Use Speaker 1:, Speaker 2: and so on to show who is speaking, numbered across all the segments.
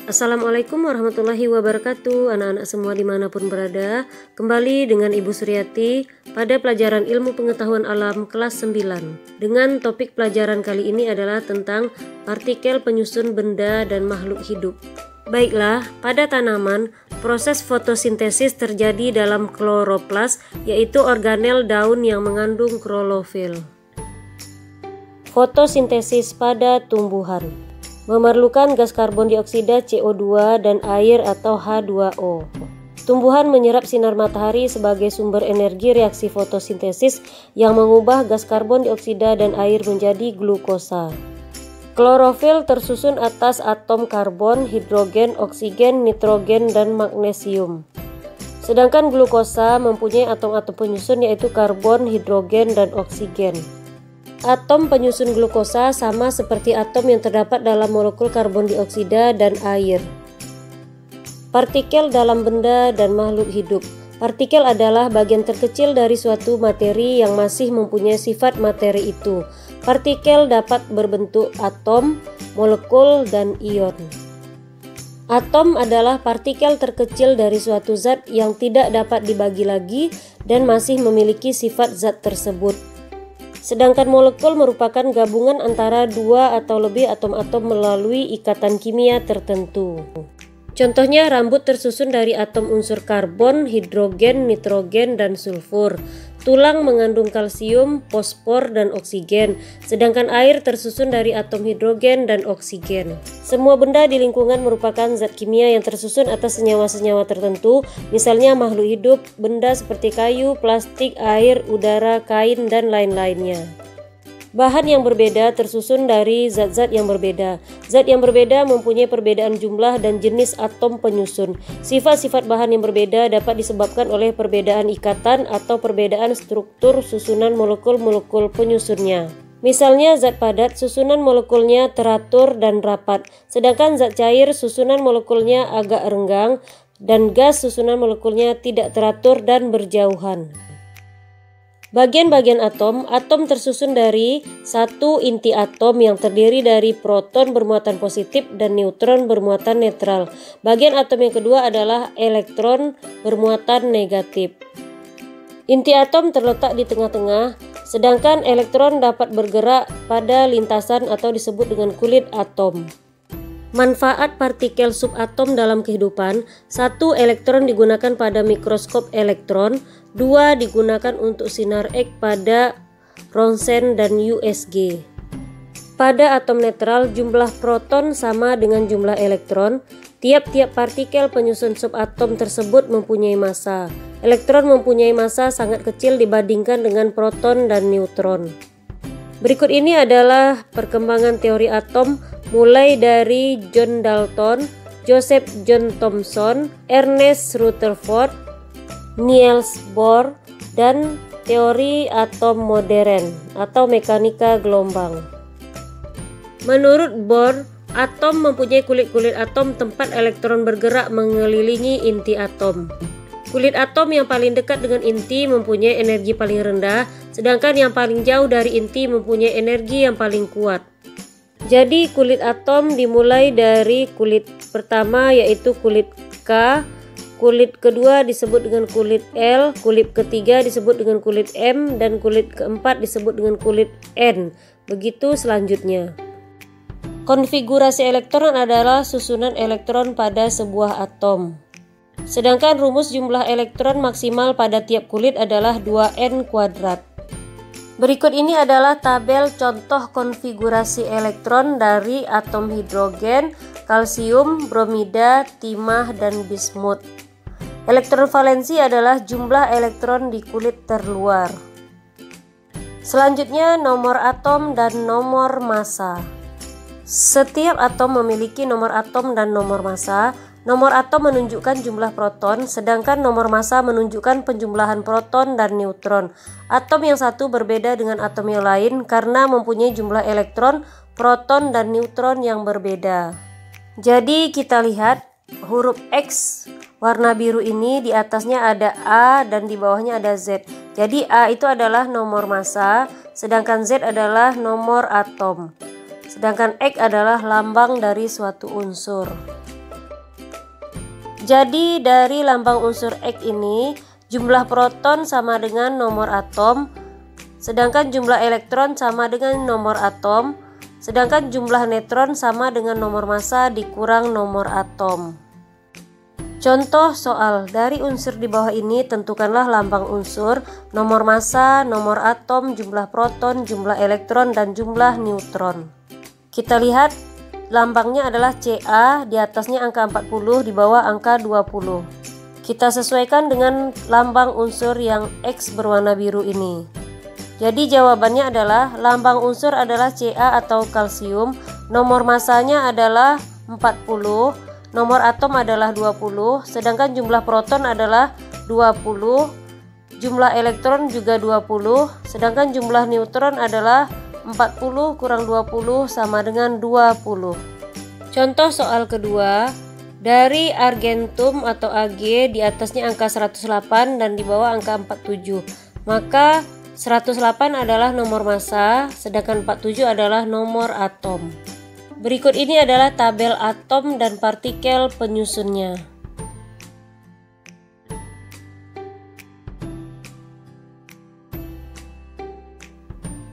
Speaker 1: Assalamualaikum warahmatullahi wabarakatuh, anak-anak semua dimanapun berada. Kembali dengan Ibu Suryati pada pelajaran ilmu pengetahuan alam kelas 9. Dengan topik pelajaran kali ini adalah tentang partikel penyusun benda dan makhluk hidup. Baiklah, pada tanaman, proses fotosintesis terjadi dalam kloroplas, yaitu organel daun yang mengandung klorofil. Fotosintesis pada tumbuhan memerlukan gas karbon dioksida CO2 dan air atau H2O. Tumbuhan menyerap sinar matahari sebagai sumber energi reaksi fotosintesis yang mengubah gas karbon dioksida dan air menjadi glukosa. Klorofil tersusun atas atom karbon, hidrogen, oksigen, nitrogen, dan magnesium. Sedangkan glukosa mempunyai atom-atom penyusun yaitu karbon, hidrogen, dan oksigen. Atom penyusun glukosa sama seperti atom yang terdapat dalam molekul karbon dioksida dan air. Partikel dalam benda dan makhluk hidup. Partikel adalah bagian terkecil dari suatu materi yang masih mempunyai sifat materi itu. Partikel dapat berbentuk atom, molekul, dan ion. Atom adalah partikel terkecil dari suatu zat yang tidak dapat dibagi lagi dan masih memiliki sifat zat tersebut. Sedangkan molekul merupakan gabungan antara dua atau lebih atom-atom melalui ikatan kimia tertentu. Contohnya, rambut tersusun dari atom unsur karbon, hidrogen, nitrogen, dan sulfur. Tulang mengandung kalsium, fosfor, dan oksigen, sedangkan air tersusun dari atom hidrogen dan oksigen. Semua benda di lingkungan merupakan zat kimia yang tersusun atas senyawa-senyawa tertentu, misalnya makhluk hidup, benda seperti kayu, plastik, air, udara, kain, dan lain-lainnya. Bahan yang berbeda tersusun dari zat-zat yang berbeda. Zat yang berbeda mempunyai perbedaan jumlah dan jenis atom penyusun. Sifat-sifat bahan yang berbeda dapat disebabkan oleh perbedaan ikatan atau perbedaan struktur susunan molekul-molekul penyusunnya. Misalnya zat padat, susunan molekulnya teratur dan rapat, sedangkan zat cair, susunan molekulnya agak renggang, dan gas, susunan molekulnya tidak teratur dan berjauhan. Bagian-bagian atom. Atom tersusun dari satu inti atom yang terdiri dari proton bermuatan positif dan neutron bermuatan netral. Bagian atom yang kedua adalah elektron bermuatan negatif. Inti atom terletak di tengah-tengah, sedangkan elektron dapat bergerak pada lintasan atau disebut dengan kulit atom. Manfaat partikel subatom dalam kehidupan. 1. Elektron digunakan pada mikroskop elektron. 2. Digunakan untuk sinar X pada Rontgen dan USG. Pada atom netral, jumlah proton sama dengan jumlah elektron. Tiap-tiap partikel penyusun subatom tersebut mempunyai massa. Elektron mempunyai massa sangat kecil dibandingkan dengan proton dan neutron. Berikut ini adalah perkembangan teori atom mulai dari John Dalton, Joseph John Thomson, Ernest Rutherford, Niels Bohr, dan teori atom modern atau mekanika gelombang. Menurut Bohr, atom mempunyai kulit-kulit atom tempat elektron bergerak mengelilingi inti atom. Kulit atom yang paling dekat dengan inti mempunyai energi paling rendah, sedangkan yang paling jauh dari inti mempunyai energi yang paling kuat. Jadi kulit atom dimulai dari kulit pertama yaitu kulit K, kulit kedua disebut dengan kulit L, kulit ketiga disebut dengan kulit M, dan kulit keempat disebut dengan kulit N. Begitu selanjutnya. Konfigurasi elektron adalah susunan elektron pada sebuah atom. Sedangkan rumus jumlah elektron maksimal pada tiap kulit adalah 2n². Berikut ini adalah tabel contoh konfigurasi elektron dari atom hidrogen, kalsium, bromida, timah, dan bismut. Elektron valensi adalah jumlah elektron di kulit terluar. Selanjutnya, nomor atom dan nomor massa. Setiap atom memiliki nomor atom dan nomor massa. Nomor atom menunjukkan jumlah proton, sedangkan nomor massa menunjukkan penjumlahan proton dan neutron. Atom yang satu berbeda dengan atom yang lain karena mempunyai jumlah elektron, proton, dan neutron yang berbeda. Jadi kita lihat huruf X warna biru ini di atasnya ada A dan di bawahnya ada Z. Jadi A itu adalah nomor massa, sedangkan Z adalah nomor atom. Sedangkan X adalah lambang dari suatu unsur. Jadi dari lambang unsur X ini, jumlah proton sama dengan nomor atom, sedangkan jumlah elektron sama dengan nomor atom, sedangkan jumlah neutron sama dengan nomor massa dikurang nomor atom. Contoh soal, dari unsur di bawah ini tentukanlah lambang unsur, nomor massa, nomor atom, jumlah proton, jumlah elektron, dan jumlah neutron. Kita lihat lambangnya adalah Ca, di atasnya angka 40, di bawah angka 20. Kita sesuaikan dengan lambang unsur yang X berwarna biru ini. Jadi jawabannya adalah lambang unsur adalah Ca atau kalsium, nomor massanya adalah 40, nomor atom adalah 20, sedangkan jumlah proton adalah 20, jumlah elektron juga 20, sedangkan jumlah neutron adalah 40 kurang 20 sama dengan 20. Contoh soal kedua, dari argentum atau Ag di atasnya angka 108 dan di bawah angka 47, maka 108 adalah nomor massa, sedangkan 47 adalah nomor atom. Berikut ini adalah tabel atom dan partikel penyusunnya.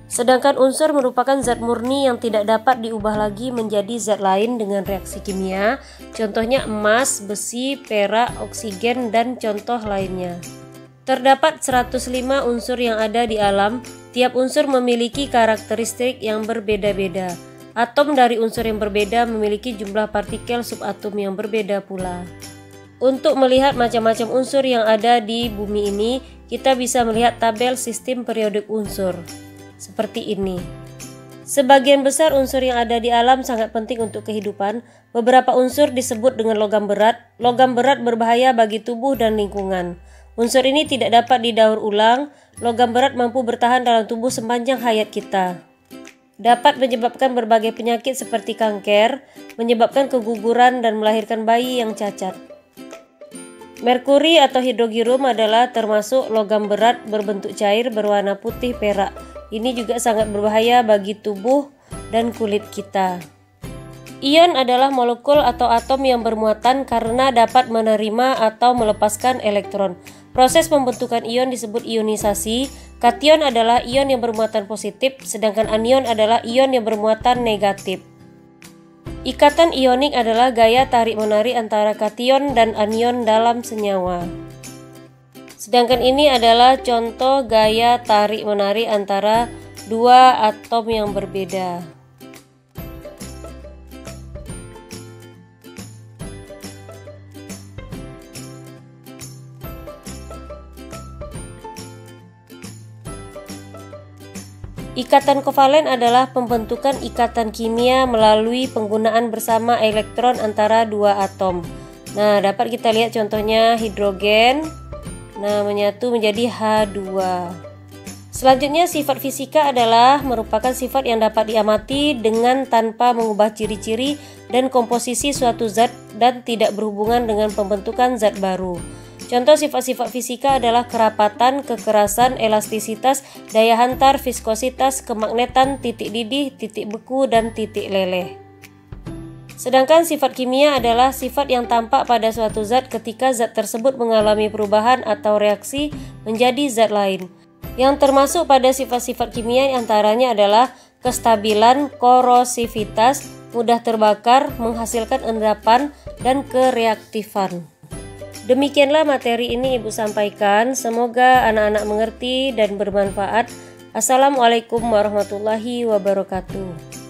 Speaker 1: Sedangkan unsur merupakan zat murni yang tidak dapat diubah lagi menjadi zat lain dengan reaksi kimia. Contohnya emas, besi, perak, oksigen, dan contoh lainnya. Terdapat 105 unsur yang ada di alam. Tiap unsur memiliki karakteristik yang berbeda-beda. Atom dari unsur yang berbeda memiliki jumlah partikel subatom yang berbeda pula. Untuk melihat macam-macam unsur yang ada di bumi ini, kita bisa melihat tabel sistem periodik unsur. Seperti ini. Sebagian besar unsur yang ada di alam sangat penting untuk kehidupan. Beberapa unsur disebut dengan logam berat. Logam berat berbahaya bagi tubuh dan lingkungan. Unsur ini tidak dapat didaur ulang. Logam berat mampu bertahan dalam tubuh sepanjang hayat kita. Dapat menyebabkan berbagai penyakit seperti kanker, menyebabkan keguguran dan melahirkan bayi yang cacat. Merkuri atau hidrogium adalah termasuk logam berat berbentuk cair berwarna putih perak. Ini juga sangat berbahaya bagi tubuh dan kulit kita. Ion adalah molekul atau atom yang bermuatan karena dapat menerima atau melepaskan elektron. Proses pembentukan ion disebut ionisasi. Kation adalah ion yang bermuatan positif, sedangkan anion adalah ion yang bermuatan negatif. Ikatan ionik adalah gaya tarik-menarik antara kation dan anion dalam senyawa. Sedangkan ini adalah contoh gaya tarik-menarik antara dua atom yang berbeda. Ikatan kovalen adalah pembentukan ikatan kimia melalui penggunaan bersama elektron antara dua atom. Nah, dapat kita lihat contohnya hidrogen. Nah, menyatu menjadi H2. Selanjutnya, sifat fisika adalah merupakan sifat yang dapat diamati dengan tanpa mengubah ciri-ciri dan komposisi suatu zat dan tidak berhubungan dengan pembentukan zat baru. Contoh sifat-sifat fisika adalah kerapatan, kekerasan, elastisitas, daya hantar, viskositas, kemagnetan, titik didih, titik beku, dan titik leleh. Sedangkan sifat kimia adalah sifat yang tampak pada suatu zat ketika zat tersebut mengalami perubahan atau reaksi menjadi zat lain. Yang termasuk pada sifat-sifat kimia antaranya adalah kestabilan, korosivitas, mudah terbakar, menghasilkan endapan, dan kereaktifan. Demikianlah materi ini Ibu sampaikan, semoga anak-anak mengerti dan bermanfaat. Assalamualaikum warahmatullahi wabarakatuh.